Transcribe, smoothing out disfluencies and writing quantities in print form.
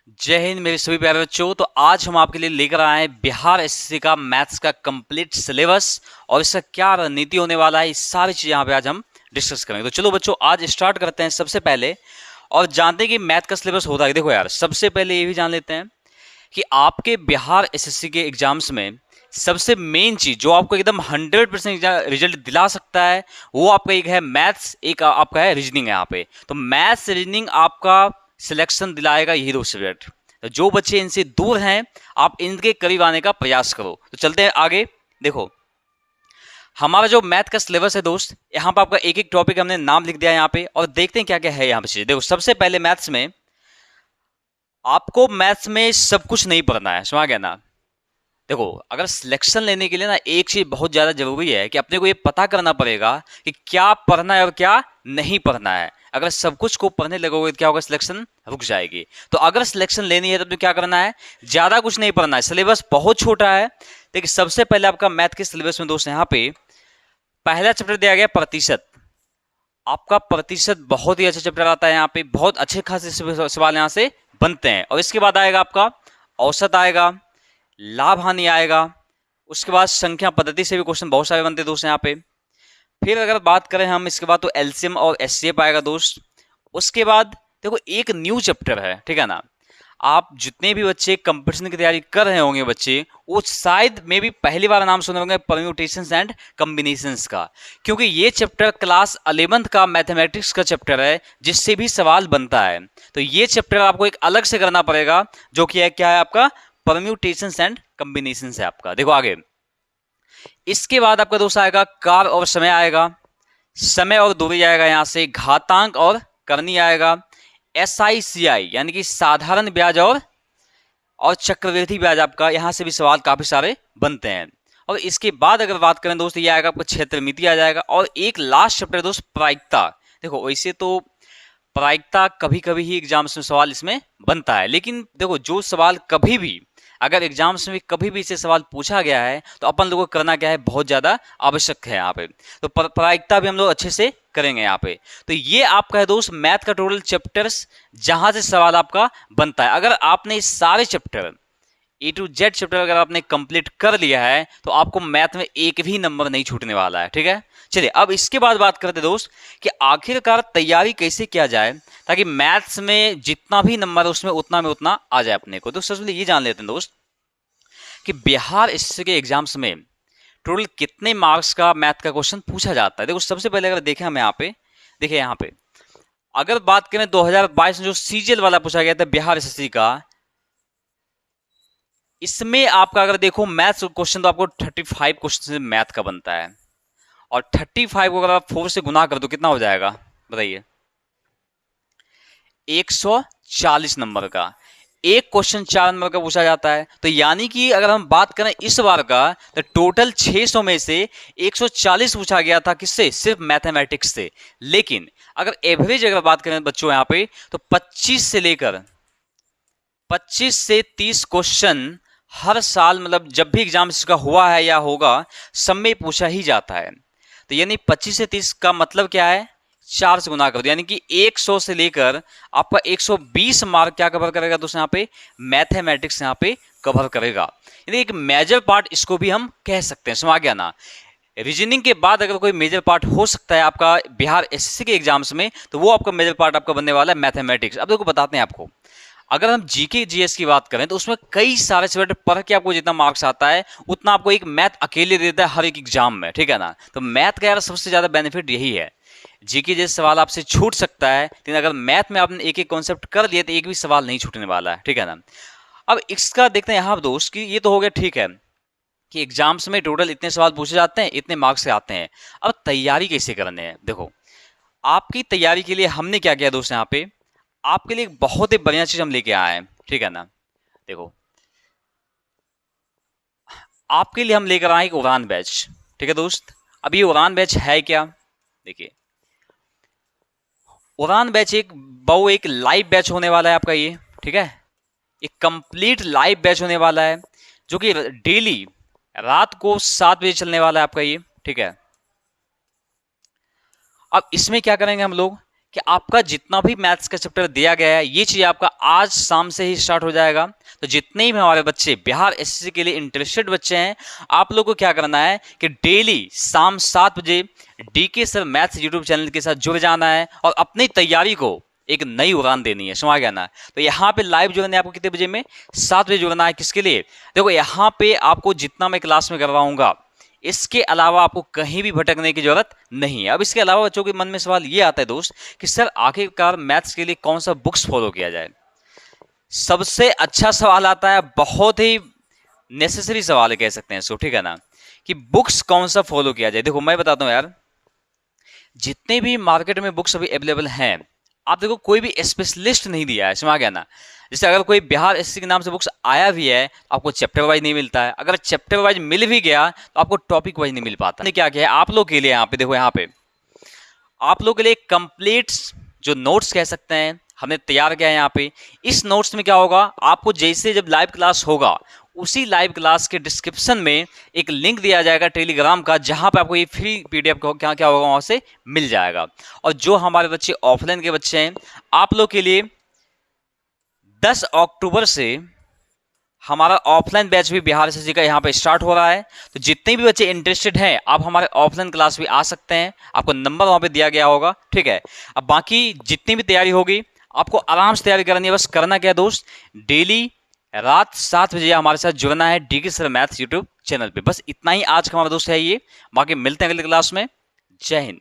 जय हिंद मेरे सभी प्यारे बच्चों। तो आज हम आपके लिए लेकर आए हैं बिहार एसएससी का मैथ्स का कंप्लीट सिलेबस और इसका क्या रणनीति होने वाला है। ये सारी चीजें यहाँ पे आज हम डिस्कस करेंगे। तो चलो बच्चों आज स्टार्ट करते हैं सबसे पहले और जानते हैं कि मैथ का सिलेबस होता है। देखो यार, सबसे पहले ये भी जान लेते हैं कि आपके बिहार एसएससी के एग्जाम्स में सबसे मेन चीज जो आपको एकदम 100% रिजल्ट दिला सकता है वो आपका एक है मैथ्स, एक आपका है रीजनिंग। यहाँ पे तो मैथ्स रीजनिंग आपका सिलेक्शन दिलाएगा यही दो सब्जेक्ट। तो जो बच्चे इनसे दूर हैं आप इनके करीब आने का प्रयास करो। तो चलते हैं आगे। देखो हमारा जो मैथ का सिलेबस है दोस्त, यहाँ पर आपका एक एक टॉपिक हमने नाम लिख दिया यहाँ पे और देखते हैं क्या क्या है यहाँ पे चीजें। देखो सबसे पहले मैथ्स में आपको मैथ्स में सब कुछ नहीं पढ़ना है, समझ गया ना। देखो अगर सिलेक्शन लेने के लिए ना एक चीज बहुत ज्यादा जरूरी है कि अपने को ये पता करना पड़ेगा कि क्या पढ़ना है और क्या नहीं पढ़ना है। अगर सब कुछ को पढ़ने लगोगे तो क्या होगा, सिलेक्शन रुक जाएगी। तो अगर सिलेक्शन लेनी है तो क्या करना है, ज्यादा कुछ नहीं पढ़ना है। सिलेबस बहुत छोटा है। देखिए सबसे पहले आपका मैथ के सिलेबस में दोस्त यहाँ पे पहला चैप्टर दिया गया प्रतिशत। आपका प्रतिशत बहुत ही अच्छा चैप्टर आता है। यहाँ पे बहुत अच्छे खासे सवाल यहाँ से बनते हैं। और इसके बाद आएगा आपका औसत आएगा, लाभ हानि आएगा, उसके बाद संख्या पद्धति से भी क्वेश्चन बहुत सारे बनते हैं दोस्त यहाँ पे। फिर अगर बात करें हम इसके बाद तो एलसीएम और एचसीएफ आएगा दोस्त। उसके बाद देखो एक न्यू चैप्टर है, ठीक है ना। आप जितने भी बच्चे कंपटीशन की तैयारी कर रहे होंगे बच्चे, वो शायद मे भी पहली बार नाम सुने होंगे परम्यूटेशंस एंड कॉम्बिनेशंस का, क्योंकि ये चैप्टर क्लास 11th का मैथमेटिक्स का चैप्टर है जिससे भी सवाल बनता है। तो ये चैप्टर आपको एक अलग से करना पड़ेगा जो कि है क्या है आपका परम्यूटेशंस एंड कॉम्बिनेशंस है आपका। देखो आगे इसके बाद आपका दोस्त आएगा काल और समय आएगा, समय और दूरी आएगा, यहां से घातांक और करनी आएगा, एसआईसीआई यानी कि साधारण ब्याज और चक्रवृद्धि ब्याज आपका यहां से भी सवाल काफी सारे बनते हैं। और इसके बाद अगर बात करें दोस्त ये आएगा आपका क्षेत्रमिति आ जाएगा और एक लास्ट चैप्टर दोस्त प्रायिकता। देखो वैसे तो प्रायिकता कभी कभी ही एग्जाम्स में सवाल इसमें बनता है, लेकिन देखो जो सवाल कभी भी अगर एग्जाम्स में कभी भी इसे सवाल पूछा गया है तो अपन लोगों को करना क्या है, बहुत ज्यादा आवश्यक है यहाँ पे। तो प्रायिकता भी हम लोग अच्छे से करेंगे यहाँ पे। तो ये आपका है दोस्त मैथ का टोटल चैप्टर्स जहां से सवाल आपका बनता है। अगर आपने इस सारे chapter A to Z chapter अगर आपने कंप्लीट कर लिया है तो आपको मैथ में एक भी नंबर नहीं छूटने वाला है, ठीक है। चलिए अब इसके बाद बात करते दोस्त कि आखिरकार तैयारी कैसे किया जाए ताकि मैथ्स में जितना भी नंबर है उसमें उतना में उतना आ जाए अपने को। तो सबसे पहले ये जान लेते हैं दोस्त कि बिहार एसएससी के एग्जाम्स में टोटल कितने मार्क्स का मैथ का क्वेश्चन पूछा जाता है। देखो सबसे पहले अगर देखें हम यहाँ पे, देखिए यहाँ पे अगर बात करें 2022 में जो सीजीएल वाला पूछा गया था बिहार एसएससी का, इसमें आपका अगर देखो मैथ्स क्वेश्चन तो आपको 35 क्वेश्चन से मैथ का बनता है और 35 को अगर आप 4 से गुना कर दो कितना हो जाएगा बताइए, 140 नंबर का एक क्वेश्चन 4 नंबर का पूछा जाता है। तो यानी कि अगर हम बात करें इस बार का तो टोटल 600 में से 140 पूछा गया था किससे, सिर्फ मैथमेटिक्स से। लेकिन अगर एवरेज अगर बात करें बच्चों यहाँ पे तो 25 से 30 क्वेश्चन हर साल मतलब जब भी एग्जाम इसका हुआ है या होगा सब में पूछा ही जाता है। तो यानी 25 से 30 का मतलब क्या है, 4 से गुना कर दो, यानी कि 100 से लेकर आपका 120 मार्क क्या कवर करेगा दोस्तों, यहाँ पे मैथमेटिक्स यहाँ पे कवर करेगा। यानी एक मेजर पार्ट इसको भी हम कह सकते हैं, समझ गया ना। रीजनिंग के बाद अगर कोई मेजर पार्ट हो सकता है आपका बिहार एसएससी के एग्जाम्स में तो वो आपका मेजर पार्ट आपका बनने वाला है मैथमेटिक्स। अब देखो बताते हैं आपको, अगर हम जीके जीएस की बात करें तो उसमें कई सारे सब्जेक्ट पढ़ के आपको जितना मार्क्स आता है उतना आपको एक मैथ अकेले देता है हर एक एग्जाम में, ठीक है ना। तो मैथ का यार सबसे ज्यादा बेनिफिट यही है। जीके जैसे सवाल आपसे छूट सकता है लेकिन अगर मैथ में आपने एक एक कॉन्सेप्ट कर लिए तो एक भी सवाल नहीं छूटने वाला है, ठीक है ना। अब इसका देखते हैं यहाँ दोस्त कि ये तो हो गया, ठीक है कि एग्जाम्स में टोटल इतने सवाल पूछे जाते हैं, इतने मार्क्स से आते हैं। अब तैयारी कैसे करने हैं, देखो आपकी तैयारी के लिए हमने क्या किया दोस्त, यहाँ पे आपके लिए एक बहुत ही बढ़िया चीज हम लेके आए हैं, ठीक है ना। देखो आपके लिए हम लेकर आए एक उड़ान बैच, ठीक है दोस्त। अब ये उड़ान बैच है क्या, देखिए उड़ान बैच एक लाइव बैच होने वाला है आपका ये, ठीक है। एक कंप्लीट लाइव बैच होने वाला है जो कि डेली रात को 7 बजे चलने वाला है आपका ये, ठीक है। अब इसमें क्या करेंगे हम लोग कि आपका जितना भी मैथ्स का चैप्टर दिया गया है ये चीज आपका आज शाम से ही स्टार्ट हो जाएगा। तो जितने भी हमारे बच्चे बिहार एसएससी के लिए इंटरेस्टेड बच्चे हैं, आप लोगों को क्या करना है कि डेली शाम 7 बजे DK sir maths YouTube channel के साथ जुड़ जाना है और अपनी तैयारी को एक नई उड़ान देनी है, समझ गया ना। तो यहाँ पे लाइव जुड़ना है आपको कितने बजे में, 7 बजे जुड़ना है। किसके लिए, देखो यहाँ पे आपको जितना मैं क्लास में करवाऊंगा इसके अलावा आपको कहीं भी भटकने की जरूरत नहीं है। अब इसके अलावा बच्चों के मन में सवाल ये आता है दोस्त कि सर आखिरकार मैथ्स के लिए कौन सा बुक्स फॉलो किया जाए। सबसे अच्छा सवाल आता है, बहुत ही नेसेसरी सवाल है कह सकते हैं इसको, ठीक है ना, कि बुक्स कौन सा फॉलो किया जाए। देखो मैं बताता हूं यार, जितने भी मार्केट में बुक्स अभी अवेलेबल हैं, आप देखो कोई भी स्पेशलिस्ट नहीं दिया है, समझ गया ना। जैसे अगर कोई बिहार एसएससी के नाम से बुक्स आया भी है तो आपको चैप्टर वाइज नहीं मिलता है, अगर चैप्टर वाइज मिल भी गया तो आपको टॉपिक वाइज नहीं मिल पाता। क्या क्या है आप लोग के लिए, यहाँ पे देखो, यहाँ पे आप लोग के लिए कंप्लीट जो नोट्स कह सकते हैं हमने तैयार किया है। यहाँ पे इस नोट्स में क्या होगा, आपको जैसे जब लाइव क्लास होगा उसी लाइव क्लास के डिस्क्रिप्शन में एक लिंक दिया जाएगा टेलीग्राम का, जहां पे आपको ये फ्री पीडीएफ क्या क्या होगा वहां से मिल जाएगा। और जो हमारे बच्चे ऑफलाइन के बच्चे हैं, आप लोग के लिए 10 अक्टूबर से हमारा ऑफलाइन बैच भी बिहार एसएससी का यहाँ पे स्टार्ट हो रहा है। तो जितने भी बच्चे इंटरेस्टेड हैं आप हमारे ऑफलाइन क्लास भी आ सकते हैं, आपको नंबर वहां पे दिया गया होगा, ठीक है। अब बाकी जितनी भी तैयारी होगी आपको आराम से तैयारी करनी है। बस करना क्या है दोस्त, डेली रात 7 बजे हमारे साथ जुड़ना है DK sir maths YouTube channel पे। बस इतना ही आज का हमारा दोस्त है ये, बाकी मिलते हैं अगले क्लास में। जय हिंद।